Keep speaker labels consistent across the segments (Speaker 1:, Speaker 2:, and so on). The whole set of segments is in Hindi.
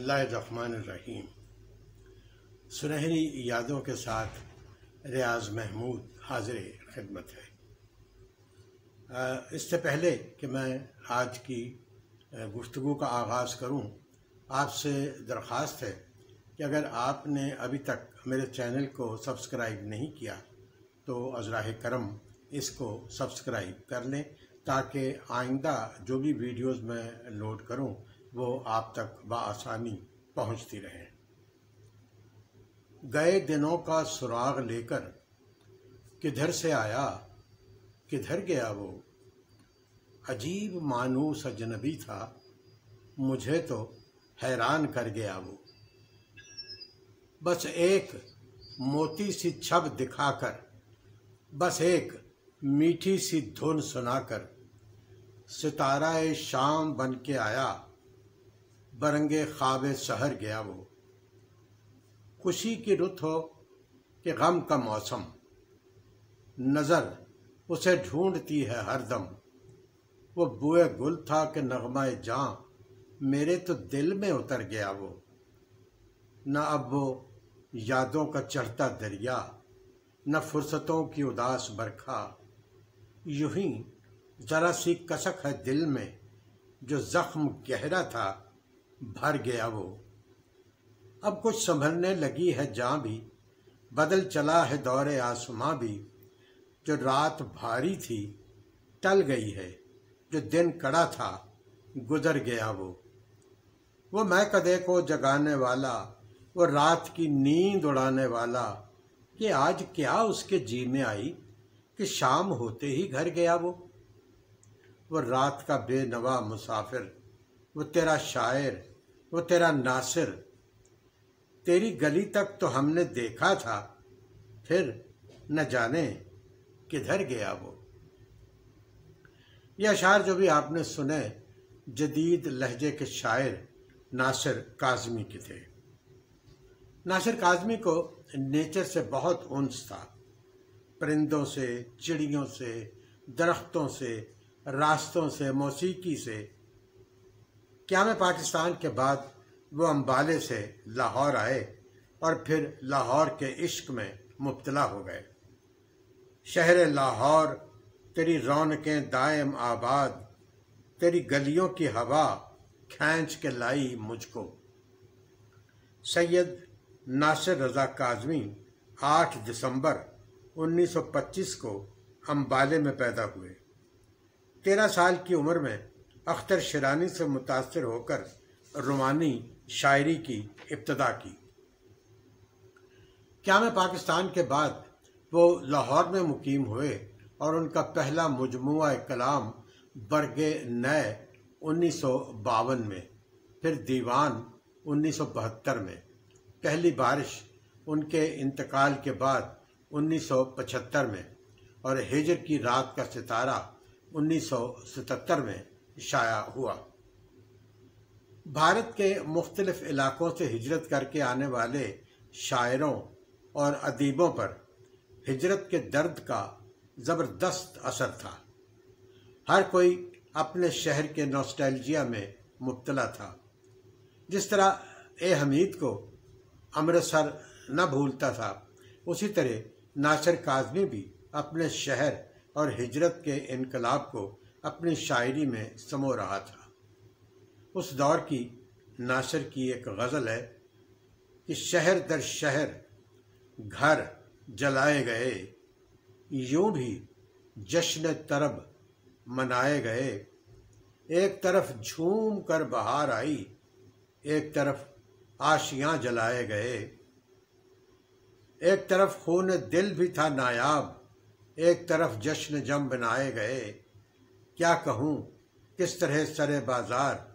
Speaker 1: बिस्मिल्लाहिर्रहमानिर्रहीम। सुनहरी यादों के साथ रियाज महमूद हाजिर खिदमत है। इससे पहले कि मैं आज की गुफ्तगू का आगाज़ करूं, आपसे दरख्वास्त है कि अगर आपने अभी तक मेरे चैनल को सब्सक्राइब नहीं किया तो अज़राए करम इसको सब्सक्राइब कर लें, ताकि आइंदा जो भी वीडियोस मैं लोड करूं वो आप तक बआसानी पहुंचती रहे। गए दिनों का सुराग लेकर किधर से आया किधर गया वो, अजीब मानूस अजनबी था, मुझे तो हैरान कर गया वो। बस एक मोती सी छब दिखाकर, बस एक मीठी सी धुन सुनाकर, सितारा शाम बन के आया, बरंगे ख्वाब सहर गया वो। खुशी की रुत हो कि गम का मौसम, नजर उसे ढूंढती है हरदम। वो बुए गुल था कि नगमाए जां, मेरे तो दिल में उतर गया वो। न अब वो यादों का चढ़ता दरिया, न फुर्सतों की उदास बरखा, यूं ही जरा सी कसक है दिल में, जो जख्म गहरा था भर गया वो। अब कुछ संभलने लगी है जां भी, बदल चला है दौरे आसमां भी। जो रात भारी थी टल गई है, जो दिन कड़ा था गुजर गया वो मैं कदे को जगाने वाला, वो रात की नींद उड़ाने वाला, कि आज क्या उसके जी में आई कि शाम होते ही घर गया वो रात का बेनवा मुसाफिर, वो तेरा शायर, वो तेरा नासिर। तेरी गली तक तो हमने देखा था, फिर न जाने किधर गया वो। ये अशार जो भी आपने सुने जदीद लहजे के शायर नासिर काज़मी के थे। नासिर काज़मी को नेचर से बहुत उन्स था, परिंदों से, चिड़ियों से, दरख्तों से, रास्तों से, मौसीकी से। क़याम पाकिस्तान के बाद वो अम्बाले से लाहौर आए और फिर लाहौर के इश्क में मुब्तला हो गए। शहर लाहौर तेरी रौनकें दायम आबाद, तेरी गलियों की हवा खींच के लाई मुझको। सैयद नासिर रज़ा काज़मी 8 दिसंबर 1925 को अम्बाले में पैदा हुए। 13 साल की उम्र में अख्तर शिरानी से मुतासिर होकर रुमानी शायरी की इब्तदा की। क़याम पाकिस्तान के बाद वो लाहौर में मुकीम हुए और उनका पहला मुजमुआ कलाम बरगे नए 1952 में, फिर दीवान 1972 में, पहली बारिश उनके इंतकाल के बाद 1975 में और हिजर की रात का सितारा 1977 में शाया हुआ। भारत के मुख्तलिफ इलाकों से हिजरत करके आने वाले शायरों और अदीबों पर हिजरत के दर्द का ज़बरदस्त असर था। हर कोई अपने शहर के नॉस्टैल्जिया में मुब्तला था। जिस तरह ए हमीद को अमृतसर न भूलता था, उसी तरह नासिर काज़मी भी अपने शहर और हिजरत के इनकलाब को अपनी शायरी में समो रहा था। उस दौर की नासिर की एक गज़ल है कि शहर दर शहर घर जलाए गए, यूं भी जश्न तरब मनाए गए। एक तरफ झूम कर बहार आई, एक तरफ आशियां जलाए गए। एक तरफ खून दिल भी था नायाब, एक तरफ जश्न जम बनाए गए। क्या कहूँ किस तरह सरे बाजार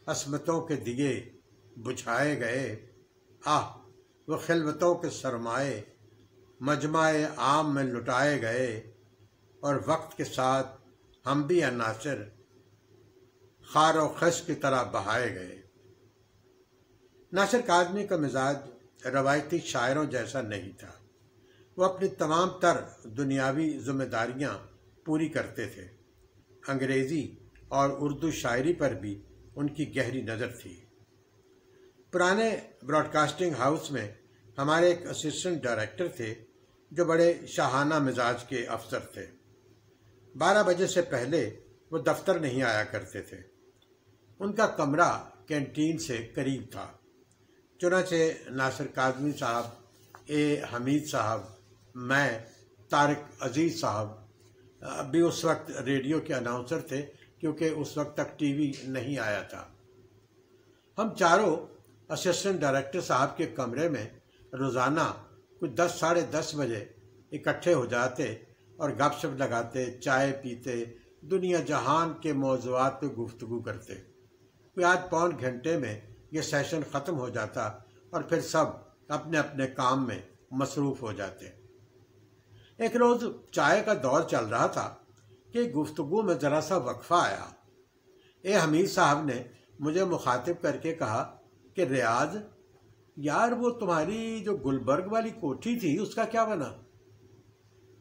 Speaker 1: अस्मतों के दिए बुझाए गए। आह वो खिलवतों के सरमाए मजमाए आम में लुटाए गए, और वक्त के साथ हम भी अनासिर खार व खस की तरह बहाए गए। नासिर काज़मी का मिजाज रवायती शायरों जैसा नहीं था। वो अपनी तमाम तर दुनियावी जिम्मेदारियां पूरी करते थे। अंग्रेज़ी और उर्दू शायरी पर भी उनकी गहरी नज़र थी। पुराने ब्रॉडकास्टिंग हाउस में हमारे एक असिस्टेंट डायरेक्टर थे जो बड़े शाहाना मिजाज के अफसर थे। 12 बजे से पहले वो दफ्तर नहीं आया करते थे। उनका कमरा कैंटीन से करीब था। चुनाचे नासिर काज़मी साहब, ए हमीद साहब, मैं, तारिक अजीज़ साहब अभी उस वक्त रेडियो के अनाउंसर थे क्योंकि उस वक्त तक टीवी नहीं आया था। हम चारों असिस्टेंट डायरेक्टर साहब के कमरे में रोज़ाना कुछ 10 साढ़े 10 बजे इकट्ठे हो जाते और गपशप लगाते, चाय पीते, दुनिया जहान के मौज़ूआत पे गुफ्तगू करते। कोई आध पौन घंटे में ये सेशन ख़त्म हो जाता और फिर सब अपने अपने काम में मसरूफ़ हो जाते। एक रोज़ चाय का दौर चल रहा था कि गुफ्तगू में ज़रा सा वक्फा आया। ए हमीद साहब ने मुझे मुखातिब करके कहा कि रियाज यार, वो तुम्हारी जो गुलबर्ग वाली कोठी थी उसका क्या बना?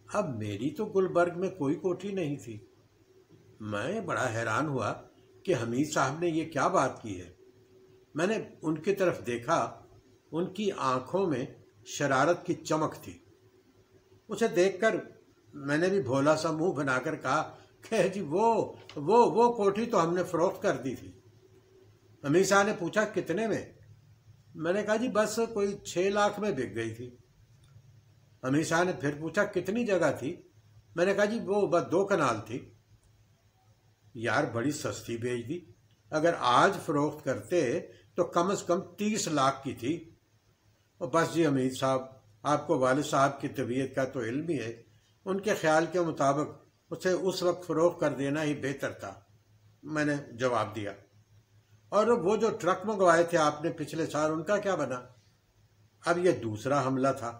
Speaker 1: अब मेरी तो गुलबर्ग में कोई कोठी नहीं थी। मैं बड़ा हैरान हुआ कि हमीद साहब ने ये क्या बात की है। मैंने उनकी तरफ देखा, उनकी आंखों में शरारत की चमक थी। उसे देखकर मैंने भी भोला सा मुंह बनाकर कहा कि जी वो कोठी तो हमने फरोख्त कर दी थी। हमीद साहब ने पूछा कितने में? मैंने कहा जी बस कोई 6 लाख में बिक गई थी। हमीद साहब ने फिर पूछा कितनी जगह थी? मैंने कहा जी वो बस 2 कनाल थी। यार बड़ी सस्ती बेच दी। अगर आज फरोख्त करते तो कम से कम 30 लाख की थी। और बस जी हमीद साहब, आपको वालिद साहब की तबीयत का तो इल्म ही है। उनके ख्याल के मुताबिक उसे उस वक्त फरोख्त कर देना ही बेहतर था, मैंने जवाब दिया। और वो जो ट्रक मंगवाए थे आपने पिछले साल, उनका क्या बना? अब ये दूसरा हमला था।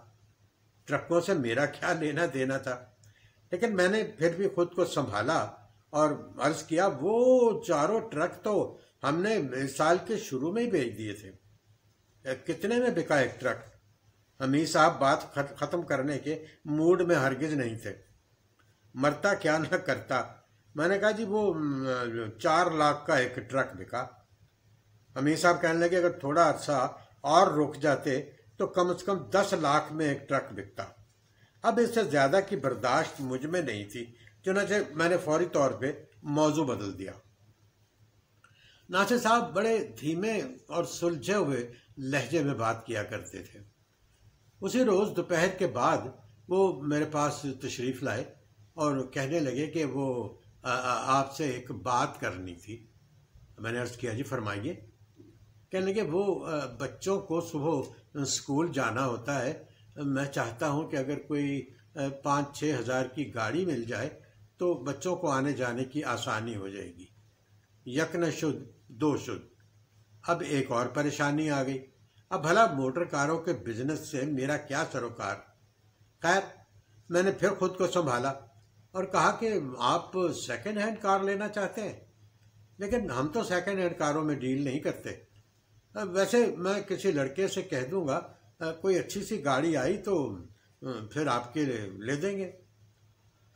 Speaker 1: ट्रकों से मेरा क्या लेना देना था, लेकिन मैंने फिर भी खुद को संभाला और अर्ज किया वो 4 ट्रक तो हमने इस साल के शुरू में ही भेज दिए थे। कितने में बिका एक ट्रक? हमीद साहब बात खत्म करने के मूड में हरगिज नहीं थे। मरता क्या ना करता। मैंने कहा जी वो 4 लाख का एक ट्रक बिका। हमीद साहब कहने लगे अगर थोड़ा अर्सा और रुक जाते तो कम से कम 10 लाख में एक ट्रक बिकता। अब इससे ज्यादा की बर्दाश्त मुझ में नहीं थी, चुनांचे मैंने फौरी तौर पे मौजू बदल दिया। नासिर साहब बड़े धीमे और सुलझे हुए लहजे में बात किया करते थे। उसी रोज दोपहर के बाद वो मेरे पास तशरीफ लाए और कहने लगे कि वो आपसे एक बात करनी थी। मैंने अर्ज किया जी फरमाइए। कहने लगे वो बच्चों को सुबह स्कूल जाना होता है, मैं चाहता हूँ कि अगर कोई 5-6 हज़ार की गाड़ी मिल जाए तो बच्चों को आने जाने की आसानी हो जाएगी। यक न शुद्ध दो शुद्ध। अब एक और परेशानी आ गई। अब भला मोटर कारों के बिजनेस से मेरा क्या सरोकार। खैर मैंने फिर खुद को संभाला और कहा कि आप सेकेंड हैंड कार लेना चाहते हैं, लेकिन हम तो सेकेंड हैंड कारों में डील नहीं करते। वैसे मैं किसी लड़के से कह दूंगा कोई अच्छी सी गाड़ी आई तो फिर आपके ले देंगे।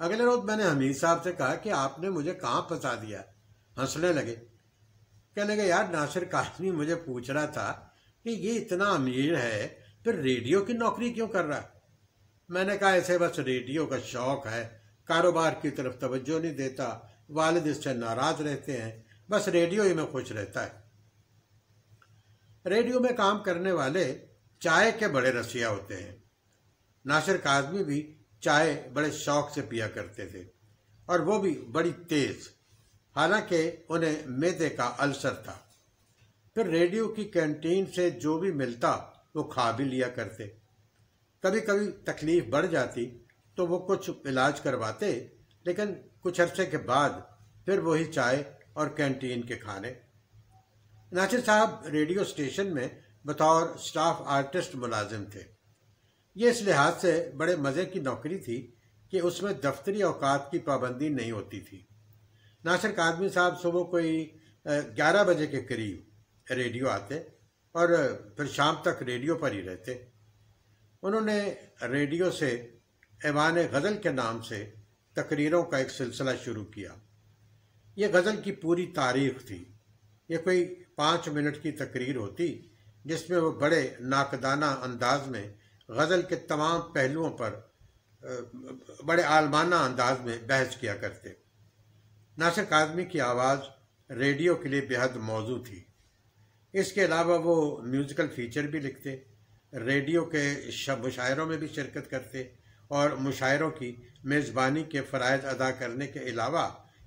Speaker 1: अगले रोज मैंने हमीद साहब से कहा कि आपने मुझे कहाँ फंसा दिया। हंसने लगे। कहने लगे यार नासिर काज़मी मुझे पूछ रहा था कि ये इतना अमीर है फिर रेडियो की नौकरी क्यों कर रहा है। मैंने कहा ऐसे बस रेडियो का शौक है, कारोबार की तरफ तवज्जो नहीं देता, वालिद इससे नाराज रहते हैं, बस रेडियो ही में खुश रहता है। रेडियो में काम करने वाले चाय के बड़े रसिया होते हैं। नासिर काज़मी भी चाय बड़े शौक से पिया करते थे और वो भी बड़ी तेज, हालांकि उन्हें मैदे का अल्सर था। फिर रेडियो की कैंटीन से जो भी मिलता वो खा भी लिया करते। कभी कभी तकलीफ बढ़ जाती तो वो कुछ इलाज करवाते, लेकिन कुछ अरसे के बाद फिर वही चाय और कैंटीन के खाने। नासिर साहब रेडियो स्टेशन में बतौर स्टाफ आर्टिस्ट मुलाजिम थे। ये इस लिहाज से बड़े मज़े की नौकरी थी कि उसमें दफ्तरी औकात की पाबंदी नहीं होती थी। नासिर काज़मी साहब सुबह कोई 11 बजे के करीब रेडियो आते और फिर शाम तक रेडियो पर ही रहते। उन्होंने रेडियो से ऐवान गज़ल के नाम से तकरीरों का एक सिलसिला शुरू किया। ये गज़ल की पूरी तारीख थी। ये कोई 5 मिनट की तकरीर होती जिसमें वो बड़े नाकदाना अंदाज में गज़ल के तमाम पहलुओं पर बड़े आलमाना अंदाज में बहस किया करते। नासिर काज़मी की आवाज़ रेडियो के लिए बेहद मौजू थी। इसके अलावा वो म्यूज़िकल फीचर भी लिखते, रेडियो के मुशायरों में भी शिरकत करते और मुशायरों की मेज़बानी के फ़राइज़ अदा करने के अलावा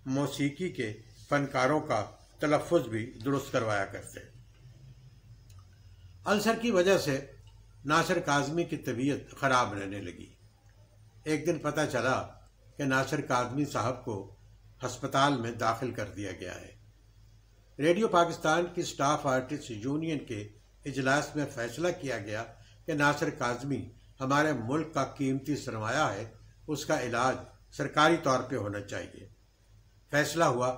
Speaker 1: मौसीकी के फ़नकारों का तलफ़्फ़ुज़ भी दुरुस्त करवाया करते। अल्सर की वजह से नासिर काज़मी की तबीयत ख़राब रहने लगी। एक दिन पता चला कि नासिर काज़मी साहब को हस्पताल में दाखिल कर दिया गया है। रेडियो पाकिस्तान की स्टाफ आर्टिस्ट यूनियन के इजलास में फ़ैसला किया गया कि नासिर काज़मी हमारे मुल्क का कीमती सरमाया है, उसका इलाज सरकारी तौर पे होना चाहिए। फैसला हुआ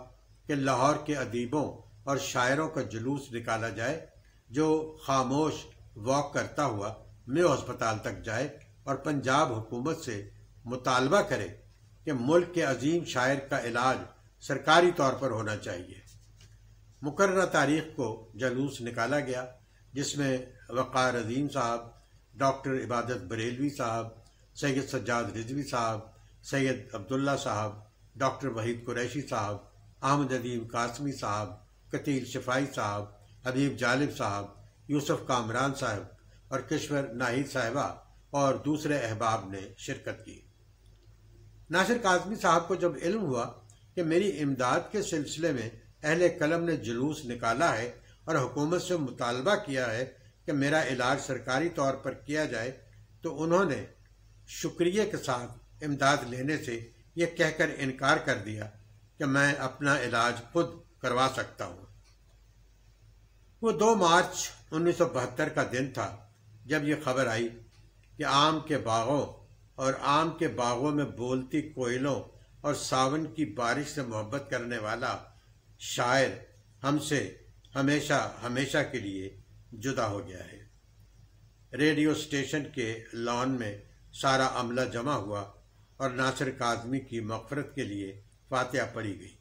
Speaker 1: कि लाहौर के अदीबों और शायरों का जुलूस निकाला जाए जो खामोश वॉक करता हुआ मेयो अस्पताल तक जाए और पंजाब हुकूमत से मुतालबा करे कि मुल्क के अजीम शायर का इलाज सरकारी तौर पर होना चाहिए। मुकर्ररा तारीख को जलूस निकाला गया, जिसमें वक़ार अज़ीम साहब, डॉक्टर इबादत बरेलवी साहब, सैयद सज्जाद रिजवी साहब, सैयद अब्दुल्ला साहब, डॉक्टर वहीद कुरैशी साहब, अहमद अदीम कासमी साहब, कतील शफाई साहब, हबीब जालिब साहब, यूसुफ कामरान साहब और किश्वर नाहिद साहिबा और दूसरे अहबाब ने शिरकत की। नासिर काज़मी साहब को जब इल्म हुआ कि मेरी इमदाद के सिलसिले में अहले कलम ने जुलूस निकाला है और हुकूमत से मुतालबा किया है कि मेरा इलाज सरकारी तौर पर किया जाए, तो उन्होंने शुक्रिया के साथ इमदाद लेने से यह कहकर इनकार कर दिया कि मैं अपना इलाज खुद करवा सकता हूँ। वो 2 मार्च 1972 का दिन था जब यह खबर आई कि आम के बागों और आम के बागों में बोलती कोयलों और सावन की बारिश से मोहब्बत करने वाला शायर हमसे हमेशा हमेशा के लिए जुदा हो गया है। रेडियो स्टेशन के लॉन में सारा अमला जमा हुआ और नासिर काज़मी की मग़फ़िरत के लिए फातिहा पढ़ी गई।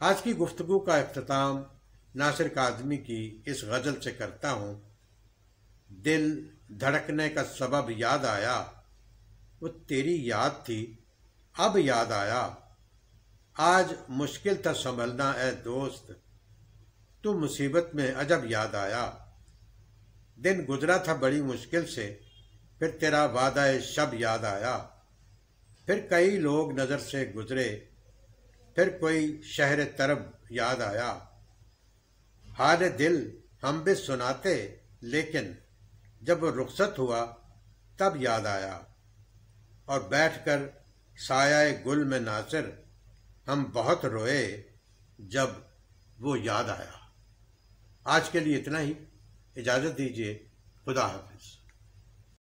Speaker 1: आज की गुफ्तगू का इख्तिताम नासिर काज़मी की इस गज़ल से करता हूँ। दिल धड़कने का सबब याद आया, वो तेरी याद थी अब याद आया। आज मुश्किल था संभलना ए दोस्त, तू मुसीबत में अजब याद आया। दिन गुजरा था बड़ी मुश्किल से, फिर तेरा वादा शब याद आया। फिर कई लोग नज़र से गुजरे, फिर कोई शहर तरब याद आया। हाल दिल हम भी सुनाते, लेकिन जब रुखसत हुआ तब याद आया। और बैठकर साया गुल में नासिर हम बहुत रोए जब वो याद आया। आज के लिए इतना ही। इजाज़त दीजिए। खुदा हाफिज़।